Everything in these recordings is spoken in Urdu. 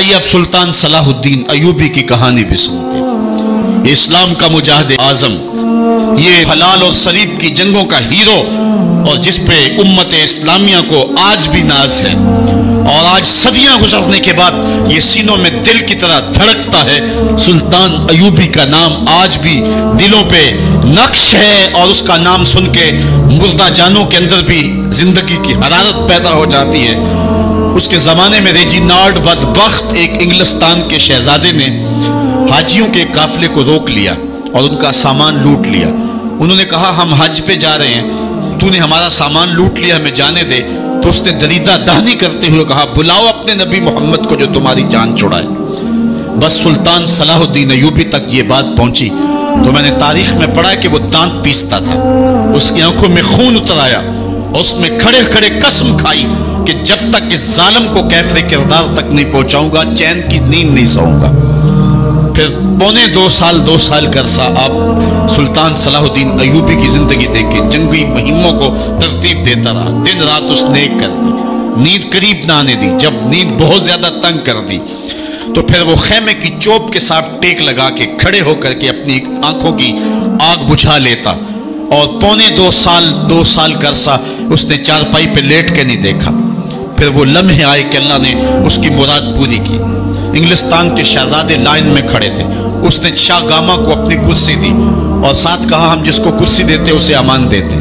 آئیے اب سلطان صلاح الدین ایوبی کی کہانی بھی سنتے ہیں۔ اسلام کا مجاہد اعظم، یہ حلال اور صلیب کی جنگوں کا ہیرو، اور جس پہ امت اسلامیہ کو آج بھی ناز ہے، اور آج صدیاں گزرنے کے بعد یہ سینوں میں دل کی طرح دھڑکتا ہے۔ سلطان ایوبی کا نام آج بھی دلوں پہ نقش ہے، اور اس کا نام سن کے مردہ جانوں کے اندر بھی زندگی کی حرارت پیدا ہو جاتی ہے۔ اس کے زمانے میں ریجینالڈ بدبخت ایک انگلستان کے شہزادے نے حاجیوں کے قافلے کو روک لیا اور ان کا سامان لوٹ لیا۔ انہوں نے کہا ہم حج پہ جا رہے ہیں، تو نے ہمارا سامان لوٹ لیا، ہمیں جانے دے۔ تو اس نے دریدہ دہنی کرتے ہوئے کہا بلاؤ اپنے نبی محمد کو جو تمہاری جان چھڑائے۔ بس سلطان صلاح الدین ایوبی تک یہ بات پہنچی تو میں نے تاریخ میں پڑھا کہ وہ دانت پیستا تھا، اس کی آنکھوں میں خون اتر آیا، اور اس میں کھڑے کھڑے قسم کھائی کہ جب تک اس ظالم کو کیفر کردار تک نہیں پہنچاؤں گا چین کی نیند نہیں سوؤں گا۔ پھر پونے دو سال کا عرصہ آپ سلطان صلاح الدین ایوبی کی زندگی دیکھیں، جنگی مہموں کو ترتیب دیتا رہا، دن رات اس نے ایک کر دی، نیند قریب نہ آنے دی۔ جب نیند بہت زیادہ تنگ کر دی تو پھر وہ خیمے کی چوب کے ساتھ ٹیک لگا کے کھڑے ہو کر کے اپنی آنکھوں کی آگ بجھا لیتا، اور پونے دو سال کا عرصہ اس نے چارپائی پہ لیٹ کے نہیں دیکھا۔ پھر وہ لمحے آئے کہ اللہ نے اس کی مراد پوری کی۔ انگلستان کے شہزادے لائن میں کھڑے تھے، اس نے شاہ گاما کو اپنی کرسی دی اور ساتھ کہا ہم جس کو کرسی دیتے اسے امان دیتے۔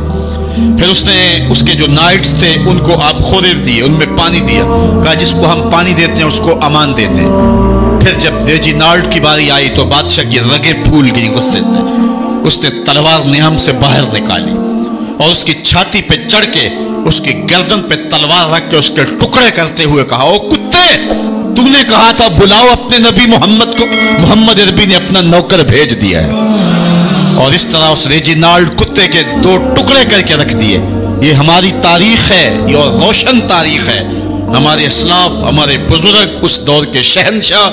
پھر اس نے اس کے جو نائٹس تھے ان کو آپ خورب دیے، ان میں پانی دیا، کہا جس کو ہم پانی دیتے ہیں اس کو امان دیتے ہیں۔ پھر جب ریجینالڈ کی باری آئی تو بادشاہ کی رگیں پھول گئی غصے سے، اس نے تلوار نیام سے باہر نکالی اور اس کی چھاتی پہ چڑھ کے اس کی گردن پہ تلوار رکھ کے اس کے ٹکڑے کرتے ہوئے کہا او کتے، تو نے کہا تھا بلاؤ اپنے نبی محمد کو، محمد عربی نے اپنا نوکر بھیج دیا ہے۔ اور اس طرح اس ریجینالڈ کتے کے دو ٹکڑے کر کے رکھ دیے۔ یہ ہماری تاریخ ہے، یہ روشن تاریخ ہے۔ ہمارے اسلاف، ہمارے بزرگ اس دور کے شہنشاہ،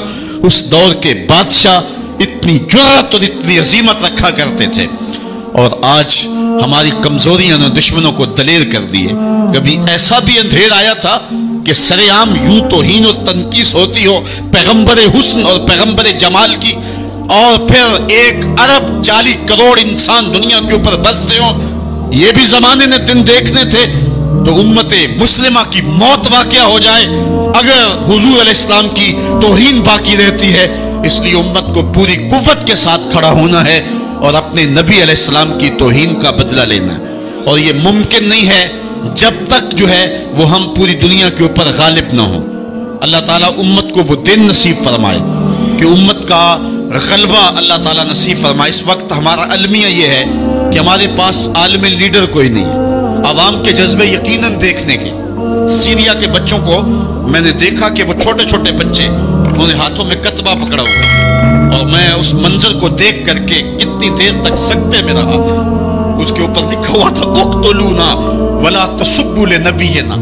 اس دور کے بادشاہ اتنی جرأت اور اتنی عظیمت رکھا کرتے تھے، اور آج ہماری کمزوریاں نے دشمنوں کو دلیر کر دیے۔ کبھی ایسا بھی اندھیر آیا تھا کہ سرے عام یوں توہین اور تنقیص ہوتی ہو پیغمبر حسن اور پیغمبر جمال کی، اور پھر 1 ارب 40 کروڑ انسان دنیا کے اوپر بستے ہوں۔ یہ بھی زمانے نے دن دیکھنے تھے تو امت مسلمہ کی موت واقعہ ہو جائے اگر حضور علیہ السلام کی توہین باقی رہتی ہے۔ اس لیے امت کو پوری قوت کے ساتھ کھڑا ہونا ہے اور اپنے نبی علیہ السلام کی توہین کا بدلہ لینا ہے، اور یہ ممکن نہیں ہے جب تک جو ہے وہ ہم پوری دنیا کے اوپر غالب نہ ہوں۔ اللہ تعالیٰ امت کو وہ دن نصیب فرمائے کہ امت کا غلبہ اللہ تعالیٰ نصیب فرمائے۔ اس وقت ہمارا المیہ یہ ہے کہ ہمارے پاس عالم لیڈر کوئی نہیں ہے، عوام کے جذبے یقیناً دیکھنے کے۔ سیریا کے بچوں کو میں نے دیکھا کہ وہ چھوٹے چھوٹے بچے، انہوں نے ہاتھوں میں کتبہ پکڑا ہوا، اور میں اس منظر کو دیکھ کر کے کتنی دیر تک سکتے میں رہا۔ اس کے اوپر لکھا ہوا تھا اقتلونا ولا تسبوا لنبینا،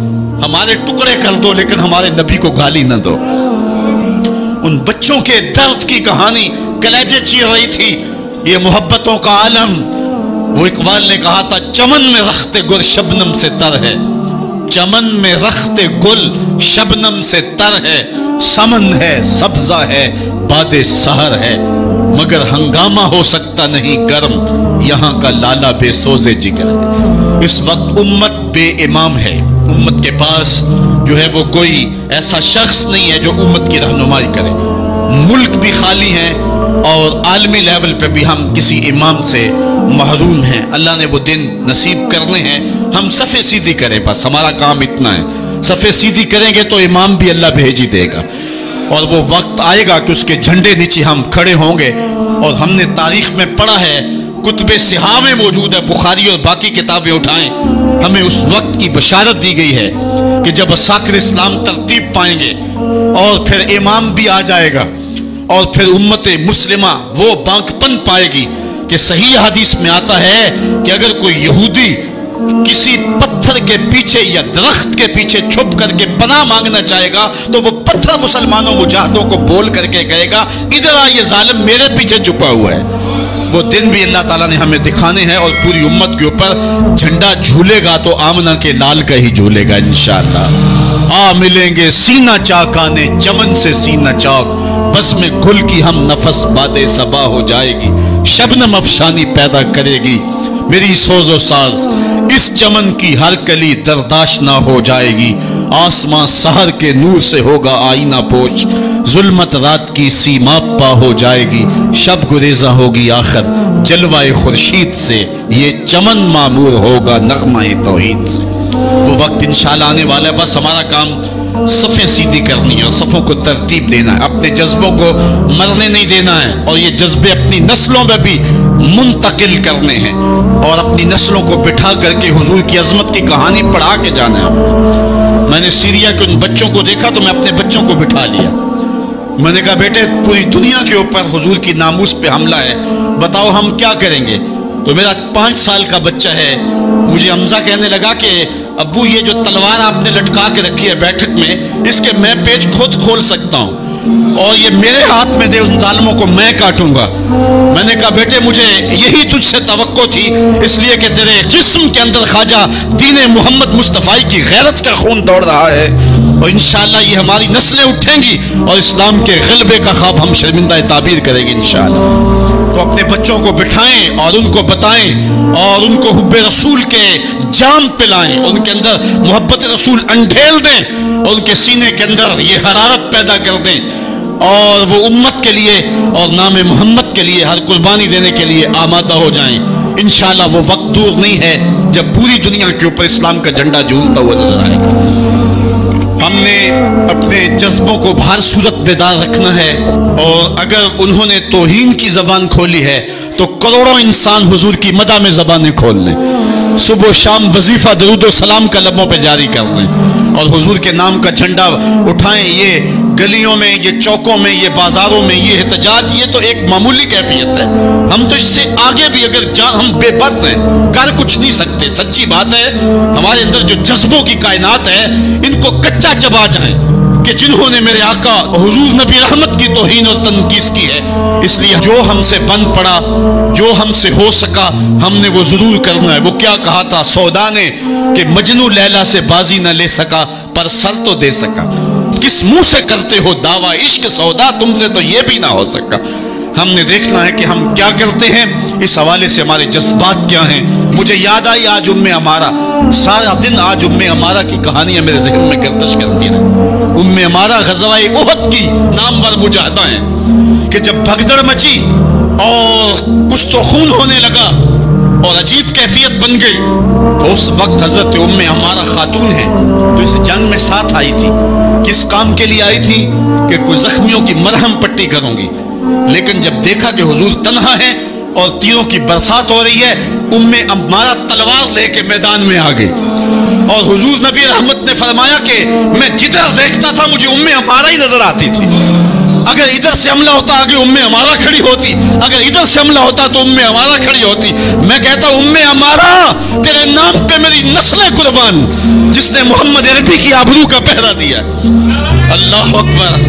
ہمارے ٹکڑے کر دو لیکن ہمارے نبی کو گالی نہ دو۔ ان بچوں کے درد کی کہانی کلیجے چیر رہی تھی۔ یہ محبتوں کا عالم، وہ اقبال نے کہا تھا چمن میں رخت گل شبنم سے تر ہے، چمن میں رخت گل شبنم سے تر ہے، سمن ہے سبزہ ہے باد سحر ہے، مگر ہنگامہ ہو سکتا نہیں گرم، یہاں کا لالا بے سوزے جگر ہے۔ اس وقت امت بے امام ہے، امت کے پاس جو ہے وہ کوئی ایسا شخص نہیں ہے جو امت کی رہنمائی کرے۔ ملک بھی خالی ہیں اور عالمی لیول پہ بھی ہم کسی امام سے محروم ہیں۔ اللہ نے وہ دن نصیب کرنے ہیں، ہم صفے سیدھی کریں، بس ہمارا کام اتنا ہے۔ صفے سیدھی کریں گے تو امام بھی اللہ بھیج ہی دے گا، اور وہ وقت آئے گا کہ اس کے جھنڈے نیچے ہم کھڑے ہوں گے۔ اور ہم نے تاریخ میں پڑھا ہے، کتب صحاح میں موجود ہے، بخاری اور باقی کتابیں اٹھائیں، ہمیں اس وقت کی بشارت دی گئی ہے کہ جب اساکر اسلام ترتیب پائیں گے اور پھر امام بھی آ جائے گا، اور پھر امت مسلمہ وہ بانکپن پائے گی کہ صحیح حدیث میں آتا ہے کہ اگر کوئی یہودی کسی پتھر کے پیچھے یا درخت کے پیچھے چھپ کر کے پناہ مانگنا چاہے گا تو وہ پتھر مسلمانوں مجاہدوں کو بول کر کے کہے گا ادھر آ، یہ ظالم میرے پیچھے چھپا ہوا ہے۔ وہ دن بھی اللہ تعالیٰ نے ہمیں دکھانے ہیں، اور پوری امت کے اوپر جھنڈا جھولے گا تو آمنہ کے لال کا ہی جھولے گا انشاءاللہ۔ آ ملیں گے سینہ چاکانے چمن سے سینہ چاک، بس میں گل کی ہم نفس باد صبا ہو جائے گی، شبنم افشانی پیدا کرے گی میری سوز و ساز، اس چمن کی ہر کلی درداش نہ ہو جائے گی، آسمان سحر کے نور سے ہوگا آئینہ پوش، ظلمت رات کی سیما پا ہو جائے گی، شب گریزاں ہوگی آخر جلوہ خورشید سے، یہ چمن معمور ہوگا نغمہ توحید سے۔ وہ وقت انشاءاللہ آنے والا ہے، بس ہمارا کام صفیں سیدھی کرنی ہے اور صفوں کو ترتیب دینا ہے، اپنے جذبوں کو مرنے نہیں دینا ہے، اور یہ جذبے اپنی نسلوں میں بھی منتقل کرنے ہیں، اور اپنی نسلوں کو بٹھا کر کے حضور کی عظمت کی کہانی پڑھا کے جانا ہے۔ میں نے سیریا کے ان بچوں کو دیکھا تو میں اپنے بچوں کو بٹھا لیا، میں نے کہا بیٹے پوری دنیا کے اوپر حضور کی ناموس پہ حملہ ہے، بتاؤ ہم کیا کریں گے؟ تو میرا 5 سال کا بچہ ہے، مجھے حمزہ کہنے لگا کہ ابو یہ جو تلوار آپ نے لٹکا کے رکھی ہے بیٹھک میں، اس کے میں پیچ خود کھول سکتا ہوں، اور یہ میرے ہاتھ میں دے، ان ظالموں کو میں کاٹوں گا۔ میں نے کہا بیٹے مجھے یہی تجھ سے توقع تھی، اس لیے کہ تیرے جسم کے اندر خواجہ دین محمد مصطفی کی غیرت کا خون دوڑ رہا ہے، اور انشاءاللہ یہ ہماری نسلیں اٹھیں گی اور اسلام کے غلبے کا خواب ہم شرمندہ تعبیر کریں گے انشاءاللہ۔ تو اپنے بچوں کو بٹھائیں اور ان کو بتائیں اور ان کو حب رسول کے جام پلائیں، ان کے اندر محبت رسول انڈھیل دیں اور ان کے سینے کے اندر یہ حرارت پیدا کر دیں، اور وہ امت کے لیے اور نام محمد کے لیے ہر قربانی دینے کے لیے آمادہ ہو جائیں۔ انشاءاللہ وہ وقت دور نہیں ہے جب پوری دنیا کے اوپر اسلام کا جھنڈا جھولتا ہوا نظر آئے گا۔ ہم نے اپنے جذبوں کو بہر صورت بیدار رکھنا ہے، اور اگر انہوں نے توہین کی زبان کھولی ہے تو کروڑوں انسان حضور کی مدح میں زبانیں کھول لیں، صبح و شام وظیفہ درود و سلام کا لبوں پہ جاری کر لیں، اور حضور کے نام کا جھنڈا اٹھائیں۔ یہ گلیوں میں، یہ چوکوں میں، یہ بازاروں میں یہ احتجاج، یہ تو ایک معمولی کیفیت ہے، ہم تو اس سے آگے بھی اگر ہم بے بس ہیں، کر کچھ نہیں سکتے۔ سچی بات ہے، ہمارے اندر جو جذبوں کی کائنات ہے ان کو کچا چبا جائیں، کہ جنہوں نے میرے آقا حضور نبی رحمت کی توہین اور تنقیص کی ہے، اس لیے جو ہم سے بن پڑا، جو ہم سے ہو سکا، ہم نے وہ ضرور کرنا ہے۔ وہ کیا کہا تھا سودا نے کہ مجنو لیلا سے بازی نہ لے سکا پر سر تو دے سکا، کس منہ سے کرتے ہو دعویٰ عشق سودا، تم سے تو یہ بھی نہ ہو سکا۔ ہم نے دیکھنا ہے کہ ہم کیا کرتے ہیں، اس حوالے سے ہمارے جذبات کیا ہیں۔ مجھے یاد آئی آج امارہ، سارا دن آج امارہ کی کہانیاں میرے ذہن میں گردش کرتی ہیں۔ امارہ غزوہ احد کی نامور مجاہدہ ہیں کہ جب بھگدڑ مچی اور کچھ تو خون ہونے لگا اور عجیب کیفیت بن گئی، تو اس وقت حضرت امارہ خاتون ہے تو اس جنگ میں ساتھ آئی تھی، کس کام کے لیے آئی تھی کہ کوئی زخمیوں کی مرہم پٹی کروں گی، لیکن جب دیکھا کہ حضور تنہا ہے اور تیروں کی برسات ہو رہی ہے، امارہ تلوار لے کے میدان میں آ گئی، اور حضور نبی رحمت نے فرمایا کہ میں جدھر دیکھتا تھا مجھے امارہ ہی نظر آتی تھی، اگر ادھر سے حملہ ہوتا آگے امارہ کھڑی ہوتی، اگر ادھر سے حملہ ہوتا تو امارہ کھڑی ہوتی۔ میں کہتا ہوں امارہ تیرے نام پہ میری نسلیں قربان، جس نے محمد عربی کی آبرو کا پہرا دیا۔ اللہ اکبر۔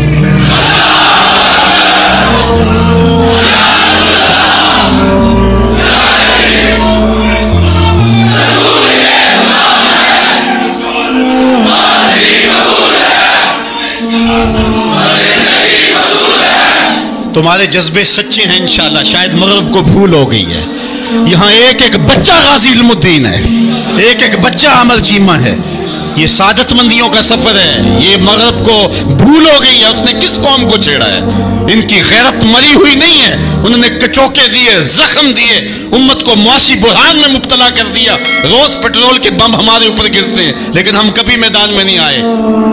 تمہارے جذبے سچے ہیں انشاءاللہ، شاید مغرب کو بھول ہو گئی ہے، یہاں ایک ایک بچہ غازی علم الدین ہے، ایک ایک بچہ عمر چیمہ ہے، یہ سعادت مندیوں کا سفر ہے۔ یہ مغرب کو بھول ہو گئی ہے، اس نے کس قوم کو چھیڑا ہے؟ ان کی غیرت مری ہوئی نہیں ہے، انہوں نے کچوکے دیے، زخم دیے، امت کو معاشی بحران میں مبتلا کر دیا۔ روز پیٹرول کے بم ہمارے اوپر گرتے ہیں لیکن ہم کبھی میدان میں نہیں آئے،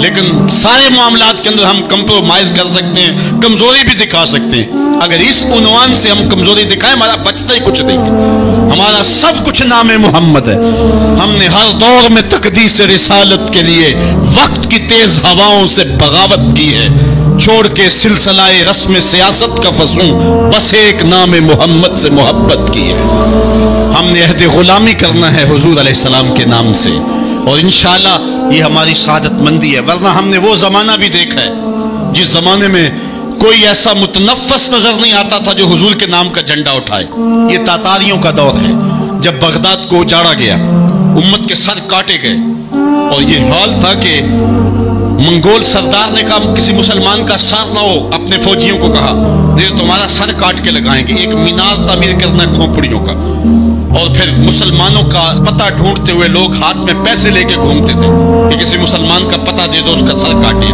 لیکن سارے معاملات کے اندر ہم کمپرومائز کر سکتے ہیں، کمزوری بھی دکھا سکتے ہیں۔ اگر اس عنوان سے ہم کمزوری دکھائیں ہمارا بچتا ہی کچھ نہیں ہے، ہمارا سب کچھ نام محمد ہے۔ ہم نے ہر دور میں تقدیس رسالت کے لیے وقت کی تیز ہواؤں سے بغاوت کی ہے، چھوڑ کے سلسلہ رسم سیاست کا فسوں بس ایک نام محمد سے محبت کی ہے۔ ہم نے عہد غلامی کرنا ہے حضور علیہ السلام کے نام سے، اور انشاءاللہ یہ ہماری سعادت مندی ہے۔ ورنہ ہم نے وہ زمانہ بھی دیکھا ہے جس زمانے میں کوئی ایسا متنفس نظر نہیں آتا تھا جو حضور کے نام کا جھنڈا اٹھائے۔ یہ تاتاریوں کا دور ہے، جب بغداد کو اجاڑا گیا، امت کے سر کاٹے گئے، اور یہ حال تھا کہ منگول سردار نے کہا کسی مسلمان کا سر لاؤ، اپنے فوجیوں کو کہا یہ تمہارا سر کاٹ کے لگائیں گے۔ ایک مینار تعمیر کرنا ہے کھوپڑیوں کا، اور پھر مسلمانوں کا پتہ ڈھونڈتے ہوئے لوگ ہاتھ میں پیسے لے کے گھومتے تھے کہ کسی مسلمان کا پتہ دے دو، اس کا سر کاٹے،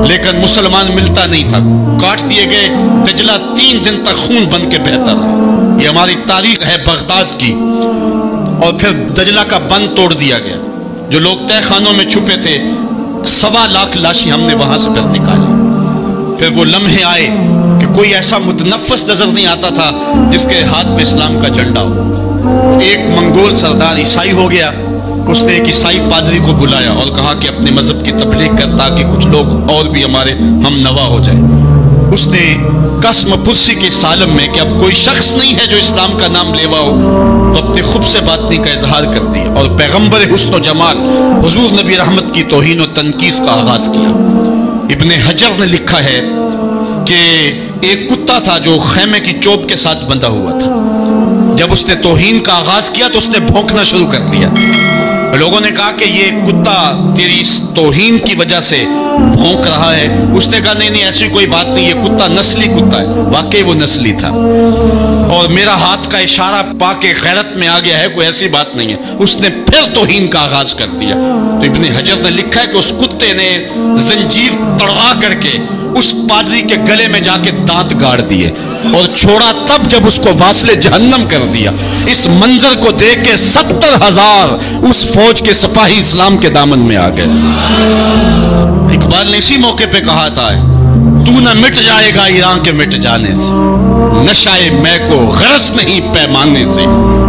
لیکن مسلمان ملتا نہیں تھا، کاٹ دیے گئے۔ دجلہ 3 دن تک خون بن کے بہتا رہا۔ یہ ہماری تاریخ ہے بغداد کی۔ اور پھر دجلہ کا بند توڑ دیا گیا، جو لوگ تہ خانوں میں چھپے تھے 1.25 لاکھ لاشیں ہم نے وہاں سے پھر نکالی۔ پھر وہ لمحے آئے کہ کوئی ایسا متنفس نظر نہیں آتا تھا جس کے ہاتھ میں اسلام کا جھنڈا ہو۔ ایک منگول سردار عیسائی ہو گیا، اس نے ایک عیسائی پادری کو بلایا اور کہا کہ اپنے مذہب کی تبلیغ کر تاکہ کچھ لوگ اور بھی ہمارے ہم نوا ہو جائیں۔ اس نے قسم پرسی کے سالم میں کہ اب کوئی شخص نہیں ہے جو اسلام کا نام لیوا ہو، تو اپنے خب سے باطنی کا اظہار کر دیا اور پیغمبر حسن و جمال حضور نبی رحمت کی توہین و تنقیص کا آغاز کیا۔ ابن حجر نے لکھا ہے کہ ایک کتا تھا جو خیمے کی چوب کے ساتھ بندھا ہوا تھا، جب اس نے توہین کا آغاز کیا تو اس نے بھونکنا شروع کر دیا۔ لوگوں نے کہا کہ یہ کتا تیری اس توہین کی وجہ سے بھونک رہا ہے۔ اس نے کہا نہیں ایسی کوئی بات نہیں، یہ کتا نسلی کتا ہے۔ واقعی وہ نسلی تھا، اور میرا ہاتھ کا اشارہ پا کے غیرت میں آ گیا ہے، کوئی ایسی بات نہیں ہے۔ اس نے پھر توہین کا آغاز کر دیا۔ تو ابن حجر نے لکھا ہے کہ اس کتے نے زنجیر تڑوا کر کے اس پادری کے گلے میں جا کے دانت گاڑ دیے اور چھوڑا تب جب اس کو واصل جہنم کر دیا۔ اس منظر کو دیکھ کے 70,000 اس فوج کے سپاہی اسلام کے دامن میں آ گئے۔ اقبال نے اسی موقع پہ کہا تھا تو نہ مٹ جائے گا ایران کے مٹ جانے سے، نشائے میں کو غرض نہیں پیمانے سے،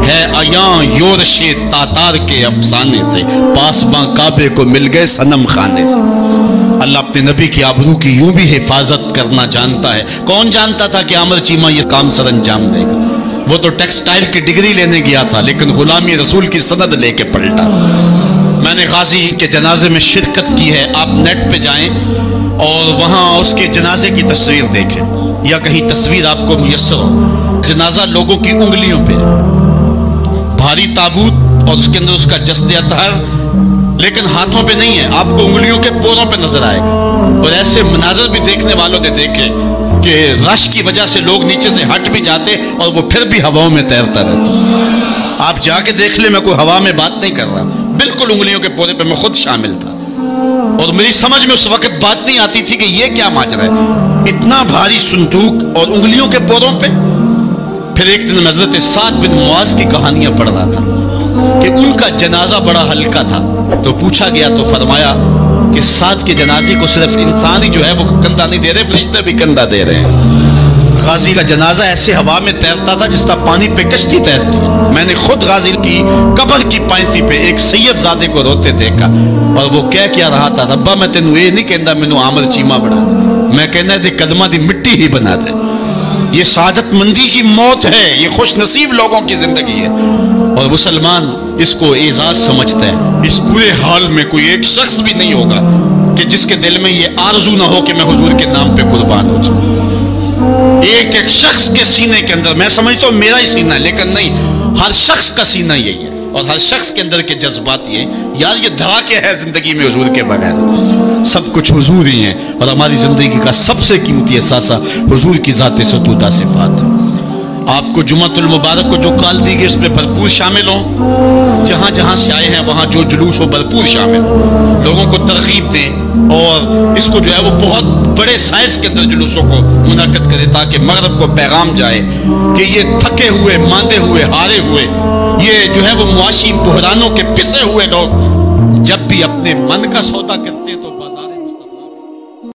ہے عیاں یورش تاتار کے افسانے سے، پاسباں کعبے کو مل گئے صنم خانے سے۔ اللہ اپنے نبی کی آبرو کی یوں بھی حفاظت کرنا جانتا ہے۔ کون جانتا تھا کہ عامر چیمہ یہ کام سر انجام دے گا؟ وہ تو ٹیکسٹائل کی ڈگری لینے گیا تھا، لیکن غلامی رسول کی سند لے کے پلٹا۔ میں نے غازی کے جنازے میں شرکت کی ہے، آپ نیٹ پہ جائیں اور وہاں اس کے جنازے کی تصویر دیکھیں، یا کہیں تصویر آپ کو میسر ہو۔ جنازہ لوگوں کی انگلیوں پہ، بھاری تابوت اور اس کے اندر اس کا جسد اطہر، لیکن ہاتھوں پہ نہیں ہے، آپ کو انگلیوں کے پوروں پہ نظر آئے گا۔ اور ایسے مناظر بھی دیکھنے والوں نے دیکھے کہ رش کی وجہ سے لوگ نیچے سے ہٹ بھی جاتے اور وہ پھر بھی ہواؤں میں تیرتا رہتا۔ آپ جا کے دیکھ لیں، میں کوئی ہوا میں بات نہیں کر رہا، بالکل انگلیوں کے پورے پہ میں خود شامل تھا، اور میری سمجھ میں اس وقت بات نہیں آتی تھی کہ یہ کیا ماجرا ہے، اتنا بھاری صندوق اور انگلیوں کے پوروں پہ۔ پھر ایک دن حضرت سعد بن معاذ کی کہانیاں پڑھ رہا تھا کہ ان کا جنازہ بڑا ہلکا تھا، تو پوچھا گیا تو فرمایا کہ سعد کے جنازے کو صرف انسان ہی جو ہے وہ کندھا نہیں دے رہے، فرشتے بھی کندھا دے رہے ہیں۔ غازی کا جنازہ ایسے ہوا میں تیرتا تھا جس طرح پانی پہ کشتی تیرتی ہے۔ میں نے خود غازی کی قبر کی پائنتی پہ ایک سید زادے کو روتے دیکھا، اور وہ کہہ کیا رہا تھا، ربا میں تینوں یہ نہیں کہندا مینوں عامر چیمہ بنا دے، میں کہنا دے قدماں دی مٹی ہی بنا دے۔ یہ سعادت مندی کی موت ہے، یہ خوش نصیب لوگوں کی زندگی ہے، اور مسلمان اس کو اعزاز سمجھتا ہے۔ اس پورے حال میں کوئی ایک شخص بھی نہیں ہوگا کہ جس کے دل میں یہ آرزو نہ ہو کہ میں حضور کے نام پہ قربان ہو جاؤں۔ ایک ایک شخص کے سینے کے اندر، میں سمجھتا ہوں میرا ہی سینہ ہے، لیکن نہیں، ہر شخص کا سینہ یہی ہے، اور ہر شخص کے اندر کے جذبات یہ ہیں، یار یہ دھڑا کیا ہے زندگی میں حضور کے بغیر؟ سب کچھ حضور ہی ہیں، اور ہماری زندگی کا سب سے قیمتی اثاثہ حضور کی ذات ستودہ صفات ہے۔ آپ کو جمعۃ المبارک کو جو کال دی گئی اس میں بھرپور شامل ہوں، جہاں جہاں سے آئے ہیں وہاں جو جلوس ہو بھرپور شامل ہوں، لوگوں کو ترغیب دیں، اور اس کو جو ہے وہ بہت بڑے سائز کے اندر جلوسوں کو منعقد کرے تاکہ مغرب کو پیغام جائے کہ یہ تھکے ہوئے، ماندے ہوئے، ہارے ہوئے، یہ جو ہے وہ معاشی بحرانوں کے پسے ہوئے لوگ جب بھی اپنے من کا سودا کرتے ہیں تو